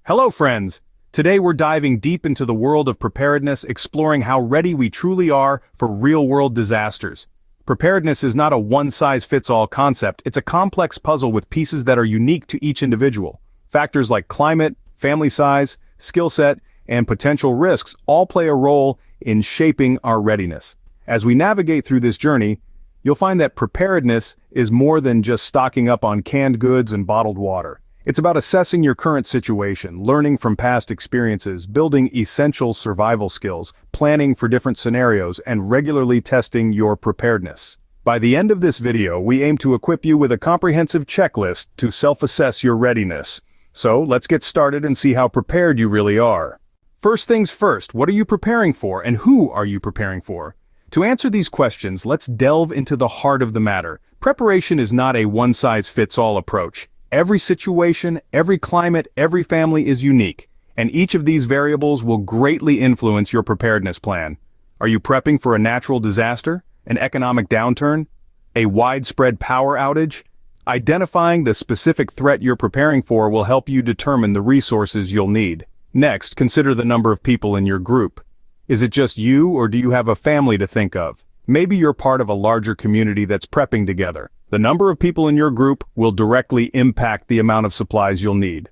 Hello friends! Today we're diving deep into the world of preparedness, exploring how ready we truly are for real-world disasters. Preparedness is not a one-size-fits-all concept, it's a complex puzzle with pieces that are unique to each individual. Factors like climate, family size, skill set, and potential risks all play a role in shaping our readiness. As we navigate through this journey, you'll find that preparedness is more than just stocking up on canned goods and bottled water. It's about assessing your current situation, learning from past experiences, building essential survival skills, planning for different scenarios, and regularly testing your preparedness. By the end of this video, we aim to equip you with a comprehensive checklist to self-assess your readiness. So, let's get started and see how prepared you really are. First things first, what are you preparing for, and who are you preparing for? To answer these questions, let's delve into the heart of the matter. Preparation is not a one-size-fits-all approach. Every situation, every climate, every family is unique, and each of these variables will greatly influence your preparedness plan. Are you prepping for a natural disaster, an economic downturn, a widespread power outage? Identifying the specific threat you're preparing for will help you determine the resources you'll need. Next, consider the number of people in your group. Is it just you, or do you have a family to think of? Maybe you're part of a larger community that's prepping together. The number of people in your group will directly impact the amount of supplies you'll need.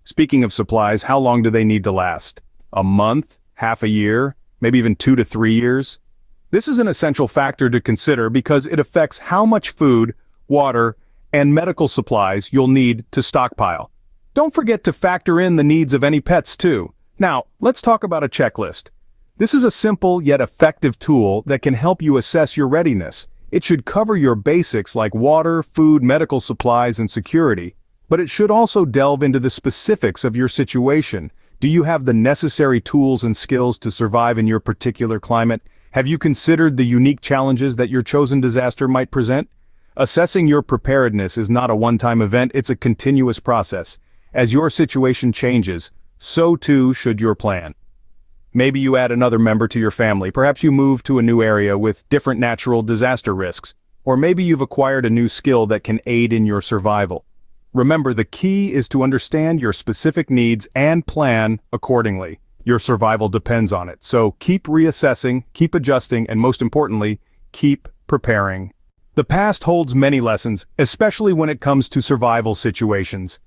Speaking of supplies, how long do they need to last? A month? Half a year? Maybe even 2 to 3 years? This is an essential factor to consider because it affects how much food, water, and medical supplies you'll need to stockpile. Don't forget to factor in the needs of any pets too. Now, let's talk about a checklist. This is a simple yet effective tool that can help you assess your readiness. It should cover your basics like water, food, medical supplies, and security, but it should also delve into the specifics of your situation. Do you have the necessary tools and skills to survive in your particular climate? Have you considered the unique challenges that your chosen disaster might present? Assessing your preparedness is not a one-time event, it's a continuous process. As your situation changes, so too should your plan. Maybe you add another member to your family, perhaps you move to a new area with different natural disaster risks, or maybe you've acquired a new skill that can aid in your survival. Remember, the key is to understand your specific needs and plan accordingly. Your survival depends on it, so keep reassessing, keep adjusting, and most importantly, keep preparing. The past holds many lessons, especially when it comes to survival situations.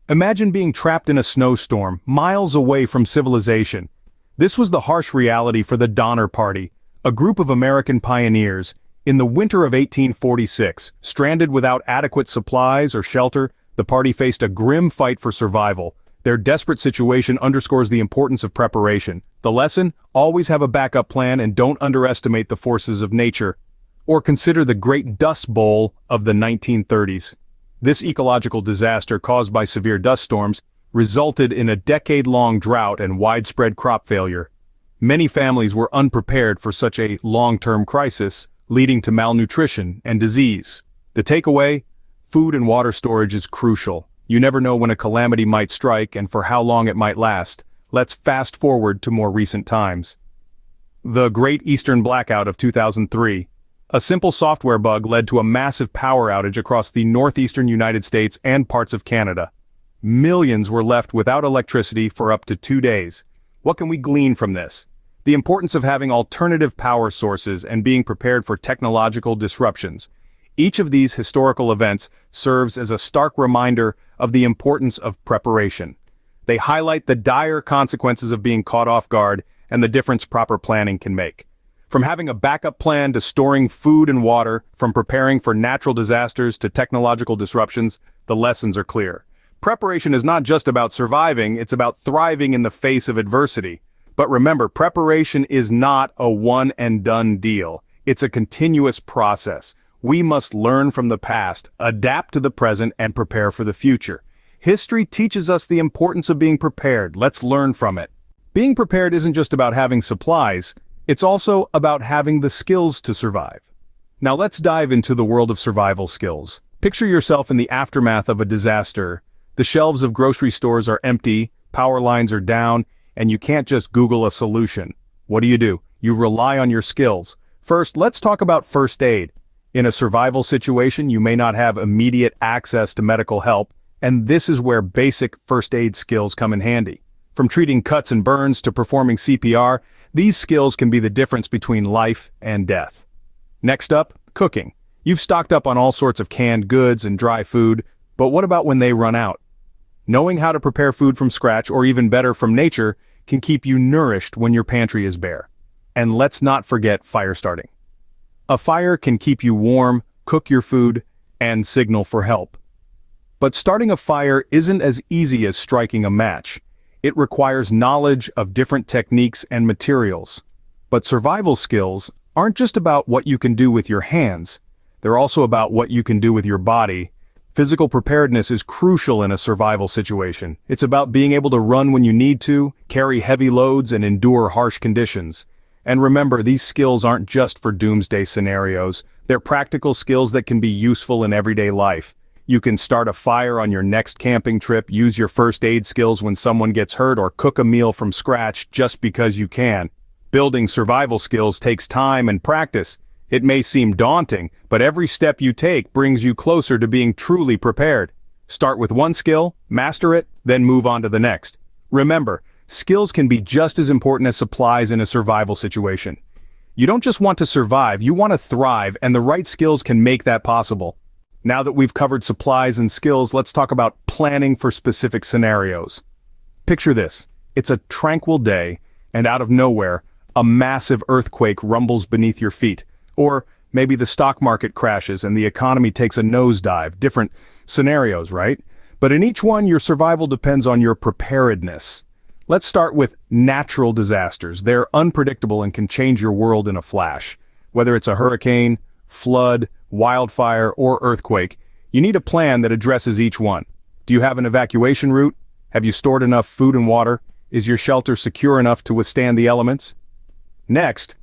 Imagine being trapped in a snowstorm, miles away from civilization. This was the harsh reality for the Donner Party, a group of American pioneers. In the winter of 1846, stranded without adequate supplies or shelter, the party faced a grim fight for survival. Their desperate situation underscores the importance of preparation. The lesson? Always have a backup plan and don't underestimate the forces of nature. Or consider the Great Dust Bowl of the 1930s. This ecological disaster caused by severe dust storms resulted in a decade-long drought and widespread crop failure. Many families were unprepared for such a long-term crisis, leading to malnutrition and disease. The takeaway? Food and water storage is crucial. You never know when a calamity might strike and for how long it might last. Let's fast forward to more recent times. The Great Eastern Blackout of 2003. A simple software bug led to a massive power outage across the northeastern United States and parts of Canada. Millions were left without electricity for up to 2 days. What can we glean from this? The importance of having alternative power sources and being prepared for technological disruptions. Each of these historical events serves as a stark reminder of the importance of preparation. They highlight the dire consequences of being caught off guard and the difference proper planning can make. From having a backup plan to storing food and water, from preparing for natural disasters to technological disruptions, the lessons are clear. Preparation is not just about surviving, it's about thriving in the face of adversity. But remember, preparation is not a one-and-done deal. It's a continuous process. We must learn from the past, adapt to the present, and prepare for the future. History teaches us the importance of being prepared. Let's learn from it. Being prepared isn't just about having supplies, it's also about having the skills to survive. Now let's dive into the world of survival skills. Picture yourself in the aftermath of a disaster. The shelves of grocery stores are empty, power lines are down, and you can't just Google a solution. What do? You rely on your skills. First, let's talk about first aid. In a survival situation, you may not have immediate access to medical help. And this is where basic first aid skills come in handy. From treating cuts and burns to performing CPR, these skills can be the difference between life and death. Next up, cooking. You've stocked up on all sorts of canned goods and dry food, but what about when they run out? Knowing how to prepare food from scratch, or even better from nature, can keep you nourished when your pantry is bare. And let's not forget fire starting. A fire can keep you warm, cook your food, and signal for help. But starting a fire isn't as easy as striking a match. It requires knowledge of different techniques and materials. But survival skills aren't just about what you can do with your hands. They're also about what you can do with your body. Physical preparedness is crucial in a survival situation. It's about being able to run when you need to, carry heavy loads, and endure harsh conditions. And remember, these skills aren't just for doomsday scenarios. They're practical skills that can be useful in everyday life. You can start a fire on your next camping trip, use your first aid skills when someone gets hurt, or cook a meal from scratch just because you can. Building survival skills takes time and practice. It may seem daunting, but every step you take brings you closer to being truly prepared. Start with one skill, master it, then move on to the next. Remember, skills can be just as important as supplies in a survival situation. You don't just want to survive, you want to thrive, and the right skills can make that possible. Now that we've covered supplies and skills, let's talk about planning for specific scenarios. Picture this. It's a tranquil day, and out of nowhere, a massive earthquake rumbles beneath your feet. Or maybe the stock market crashes and the economy takes a nosedive. Different scenarios, right? But in each one, your survival depends on your preparedness. Let's start with natural disasters. They're unpredictable and can change your world in a flash. Whether it's a hurricane, flood, wildfire, or earthquake, you need a plan that addresses each one. Do you have an evacuation route? Have you stored enough food and water? Is your shelter secure enough to withstand the elements? Next,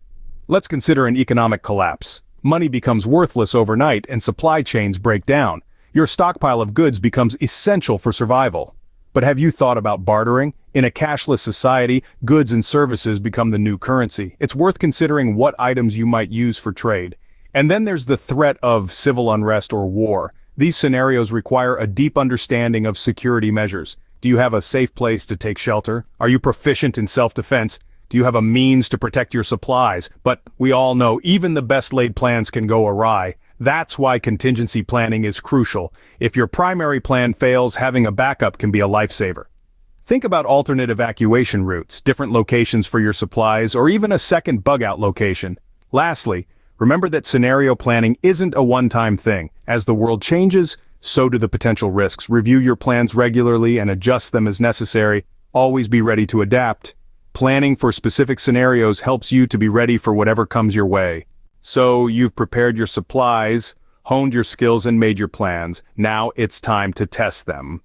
let's consider an economic collapse. Money becomes worthless overnight and supply chains break down. Your stockpile of goods becomes essential for survival. But have you thought about bartering? In a cashless society, goods and services become the new currency. It's worth considering what items you might use for trade. And then there's the threat of civil unrest or war. These scenarios require a deep understanding of security measures. Do you have a safe place to take shelter? Are you proficient in self-defense? Do you have a means to protect your supplies? But we all know even the best laid plans can go awry. That's why contingency planning is crucial. If your primary plan fails, having a backup can be a lifesaver. Think about alternate evacuation routes, different locations for your supplies, or even a second bug-out location. Lastly, remember that scenario planning isn't a one-time thing. As the world changes, so do the potential risks. Review your plans regularly and adjust them as necessary. Always be ready to adapt. Planning for specific scenarios helps you to be ready for whatever comes your way. So you've prepared your supplies, honed your skills, and made your plans. Now it's time to test them.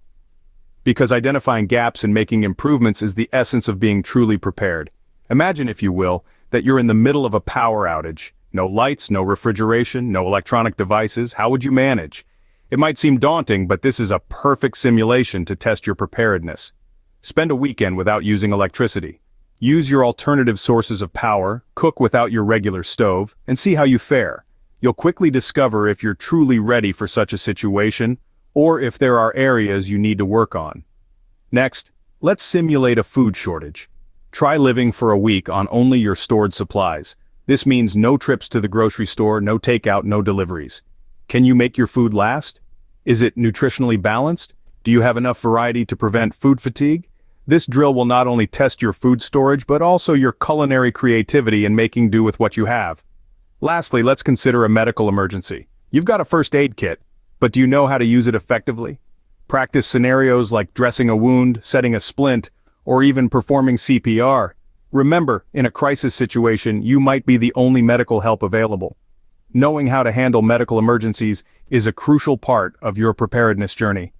Because identifying gaps and making improvements is the essence of being truly prepared. Imagine, if you will, that you're in the middle of a power outage. No lights, no refrigeration, no electronic devices. How would you manage? It might seem daunting, but this is a perfect simulation to test your preparedness. Spend a weekend without using electricity. Use your alternative sources of power, cook without your regular stove, and see how you fare. You'll quickly discover if you're truly ready for such a situation, or if there are areas you need to work on. Next, let's simulate a food shortage. Try living for a week on only your stored supplies. This means no trips to the grocery store, no takeout, no deliveries. Can you make your food last? Is it nutritionally balanced? Do you have enough variety to prevent food fatigue? This drill will not only test your food storage, but also your culinary creativity in making do with what you have. Lastly, let's consider a medical emergency. You've got a first aid kit, but do you know how to use it effectively? Practice scenarios like dressing a wound, setting a splint, or even performing CPR. Remember, in a crisis situation, you might be the only medical help available. Knowing how to handle medical emergencies is a crucial part of your preparedness journey.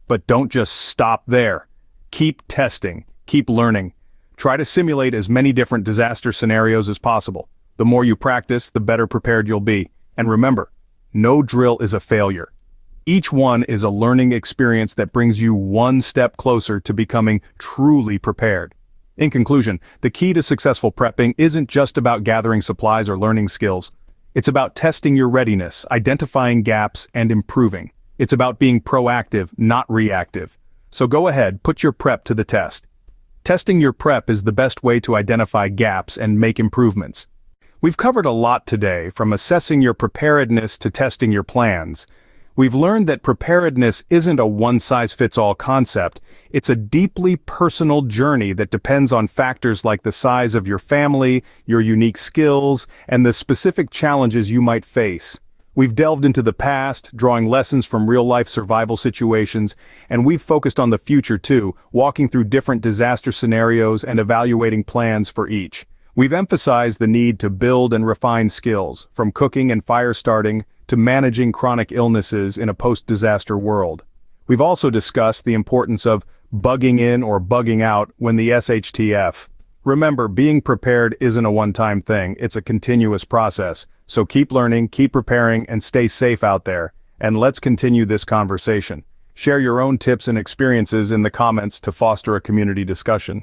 But don't just stop there. Keep testing, keep learning. Try to simulate as many different disaster scenarios as possible. The more you practice, the better prepared you'll be. And remember, no drill is a failure. Each one is a learning experience that brings you one step closer to becoming truly prepared. In conclusion, the key to successful prepping isn't just about gathering supplies or learning skills. It's about testing your readiness, identifying gaps, and improving. It's about being proactive, not reactive. So go ahead, put your prep to the test. Testing your prep is the best way to identify gaps and make improvements. We've covered a lot today, from assessing your preparedness to testing your plans. We've learned that preparedness isn't a one-size-fits-all concept. It's a deeply personal journey that depends on factors like the size of your family, your unique skills, and the specific challenges you might face. We've delved into the past, drawing lessons from real-life survival situations, and we've focused on the future too, walking through different disaster scenarios and evaluating plans for each. We've emphasized the need to build and refine skills, from cooking and fire starting to managing chronic illnesses in a post-disaster world. We've also discussed the importance of bugging in or bugging out when the SHTF. Remember, being prepared isn't a one-time thing, it's a continuous process. So keep learning, keep preparing, and stay safe out there. And let's continue this conversation. Share your own tips and experiences in the comments to foster a community discussion.